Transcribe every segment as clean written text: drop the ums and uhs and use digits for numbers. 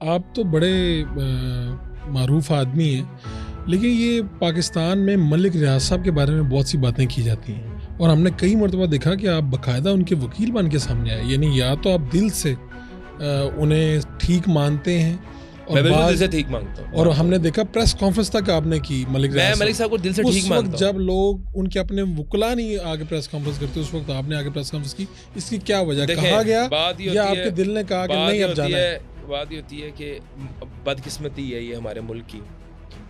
आप तो बड़े मारूफ आदमी हैं, लेकिन ये पाकिस्तान में मलिक रियाज साहब के बारे में बहुत सी बातें की जाती हैं और हमने कई मरतबा देखा कि आप बाकायदा उनके वकील बन के सामने आए, यानी या तो आप दिल से उन्हें ठीक मानते हैं और मैं दिल से ठीक मांगता हूँ। और हमने देखा प्रेस कॉन्फ्रेंस तक आपने की मलिक साहब को दिल से ठीक मानता हूँ। जब लोग उनके अपने वकला नहीं आगे प्रेस कॉन्फ्रेंस करते, उस वक्त आपने आगे प्रेस कॉन्फ्रेंस की, इसकी क्या वजह? कहा गया या आपके दिल ने कहा कि नहीं अब जाना है? बात ये होती है कि बदकिस्मती है ये हमारे मुल्क की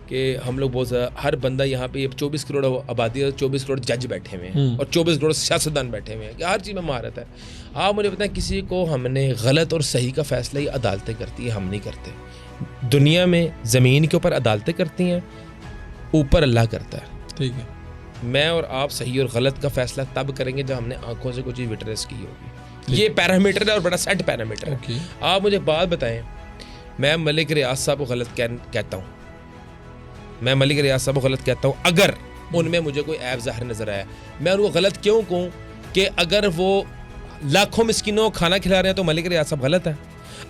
कि हम लोग बहुत ज़्यादा, हर बंदा यहाँ पे 24 करोड़ आबादी है, 24 करोड़ जज बैठे हुए हैं और 24 करोड़ सियासतदान बैठे हुए हैं कि हर चीज़ में महारत है। आप मुझे बताएं, किसी को हमने गलत और सही का फैसला ही अदालतें करती है, हम नहीं करते। दुनिया में ज़मीन के ऊपर अदालतें करती हैं, ऊपर अल्लाह करता है। ठीक है, मैं और आप सही और गलत का फैसला तब करेंगे जब हमने आंखों से कुछ चीज़ विटनेस की होगी। ये पैरामीटर है और बड़ा सेट पैरामीटर है। आप मुझे बात बताएं, मैं मलिक रियाज साहब को गलत कहता हूँ, मैं मलिक रियाज साहब को गलत कहता हूँ अगर उनमें मुझे कोई ऐब ज़ाहिर नज़र आया। मैं उनको गलत क्यों कहूँ कि अगर वो लाखों मिस्किनों को खाना खिला रहे हैं तो मलिक रियाज साहब गलत है।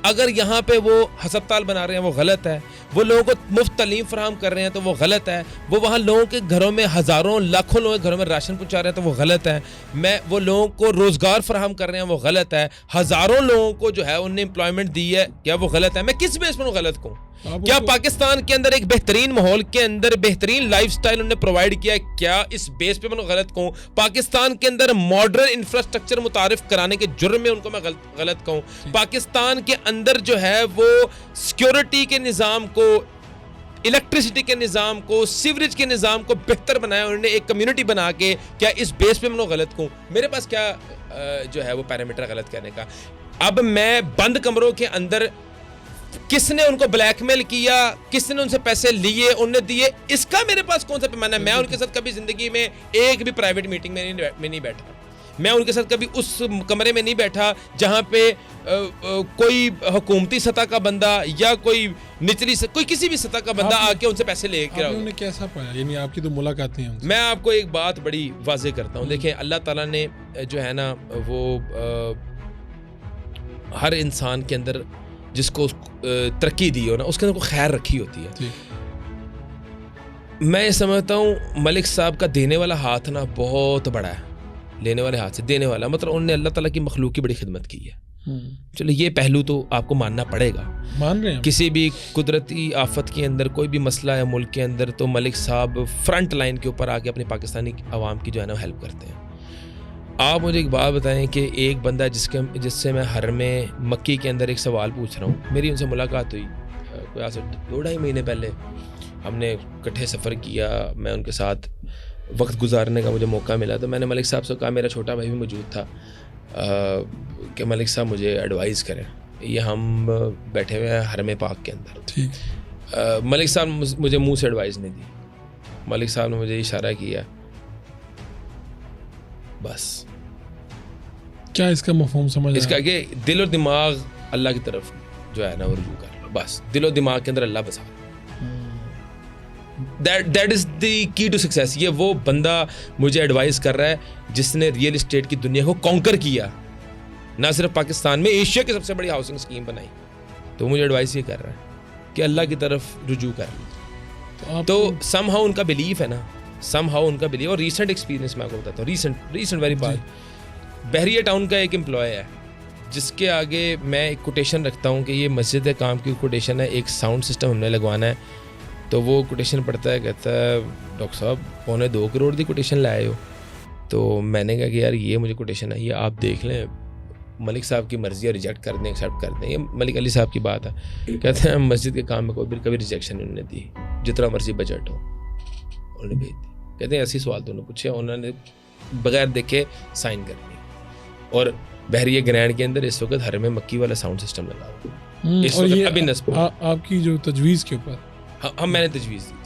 अगर यहाँ पे वो हस्पताल बना रहे हैं वो गलत है। वो लोगों को मुफ्त तालीम फराहम कर रहे हैं तो वो गलत है। वो वहाँ लोगों के घरों में हज़ारों लाखों लोगों के घरों में राशन पहुँचा रहे हैं तो वो गलत है। वो लोगों को रोज़गार फराहम कर रहे हैं वो गलत है। हज़ारों लोगों को जो है उन्हें एम्प्लॉयमेंट दी है, क्या वो गलत है? मैं किस बेस पर गलत कहूँ? क्या पाकिस्तान के अंदर एक बेहतरीन माहौल के अंदर बेहतरीन लाइफस्टाइल उन्होंने प्रोवाइड किया, क्या इस बेस पे मैं गलत कहूँ? पाकिस्तान के अंदर मॉडर्न इंफ्रास्ट्रक्चर मुतारिफ कराने के जुर्म में उनको मैं गलत कहूँ? पाकिस्तान के अंदर जो है वो सिक्योरिटी के निज़ाम को, इलेक्ट्रिसिटी के निज़ाम को, सीवरेज के निज़ाम को बेहतर बनाया उन्होंने, एक कम्युनिटी बना के, क्या इस बेस पे मैं गलत कहूँ? मेरे पास क्या जो है वो पैरामीटर गलत करने का? अब मैं बंद कमरों के अंदर किसने उनको ब्लैकमेल किया, किसने उनसे पैसे लिए, उन्होंने दिए, इसका मेरे पास कौन सा पैमाना है? मैं उनके साथ कभी जिंदगी में एक भी प्राइवेट मीटिंग में नहीं बैठा। मैं उनके साथ कभी उस कमरे में नहीं बैठा जहां पे कोई हुकूमती सतह का बंदा या कोई निचली कोई किसी भी सतह का बंदा आके उनसे पैसे लेके उन्होंने कैसा पाया? यानी आपकी तो मुलाकातें हैं। मैं आपको एक बात बड़ी वाज़ेह करता हूँ। देखें, अल्लाह ताला ने जो है ना वो हर इंसान के अंदर जिसको तरक्की दी हो ना, उसके अंदर को खैर रखी होती है। मैं ये समझता हूँ मलिक साहब का देने वाला हाथ ना बहुत बड़ा है, लेने वाले हाथ से देने वाला, मतलब उन्होंने अल्लाह ताला की मखलूक की बड़ी खिदमत की है। चलो ये पहलू तो आपको मानना पड़ेगा। मान रहे हैं। किसी भी कुदरती आफत के अंदर, कोई भी मसला है मुल्क के अंदर, तो मलिक साहब फ्रंट लाइन के ऊपर आके अपनी पाकिस्तानी आवाम की जो है ना हेल्प करते हैं। आप मुझे एक बात बताएं कि एक बंदा जिससे मैं हर में मक्की के अंदर एक सवाल पूछ रहा हूँ, मेरी उनसे मुलाकात हुई कोई आज से 2-2.5 महीने पहले। हमने इकट्ठे सफ़र किया, मैं उनके साथ वक्त गुजारने का मुझे मौका मिला। तो मैंने मलिक साहब से कहा, मेरा छोटा भाई भी मौजूद था, कि मलिक साहब मुझे एडवाइस करें। ये हम बैठे हुए हैं हरम पाक के अंदर। मलिक साहब मुझे मुँह से एडवाइस नहीं दी। मलिक साहब ने मुझे इशारा किया, बस। क्या इसका मफ़हूम समझ? इसका कि दिल और दिमाग अल्लाह की तरफ जो है ना वो रुजू कर लो, बस। दिल और दिमाग के अंदर अल्लाह बसा। That is the key to success. ये वो बंदा मुझे एडवाइस कर रहा है जिसने रियल इस्टेट की दुनिया को कॉन्कर किया, ना सिर्फ पाकिस्तान में, एशिया की सबसे बड़ी हाउसिंग स्कीम बनाई। तो मुझे एडवाइस ये कर रहा है कि अल्लाह की तरफ रुजू कर लो। तो समहाउ उनका बिलीफ है ना, समहाउ उनका बिलीफ। और रीसेंट एक्सपीरियंस मैं आपको बताता हूँ, रीसेंट वेरी बात। बहरिया टाउन का एक एम्प्लॉय है जिसके आगे मैं एक कोटेशन रखता हूँ कि ये मस्जिद काम की कोटेशन है, एक साउंड सिस्टम हमने लगवाना है। तो वो कोटेशन पढ़ता है, कहता है डॉक्टर साहब 2.25 करोड़ की कोटेशन लाए हो। तो मैंने कहा कि यार ये मुझे कोटेशन है, ये आप देख लें, मलिक साहब की मर्ज़ी है, रिजेक्ट कर दें एक्सेप्ट कर दें, ये मलिक अली साहब की बात है। कहते हैं मस्जिद के काम में कभी रिजेक्शन उन्होंने दी, जितना मर्जी बजट हो उन्होंने भेज दी। कहते हैं ऐसे सवाल तो उन्होंने पूछे, उन्होंने बगैर देखे साइन कर दिया। और बहरिया ग्रैंड के अंदर इस वक्त हर में मक्की वाला साउंड सिस्टम लगा हुआ इस वक्त अभी नस्ब। आपकी जो तजवीज़ के ऊपर हम मैंने तजवीज़ दी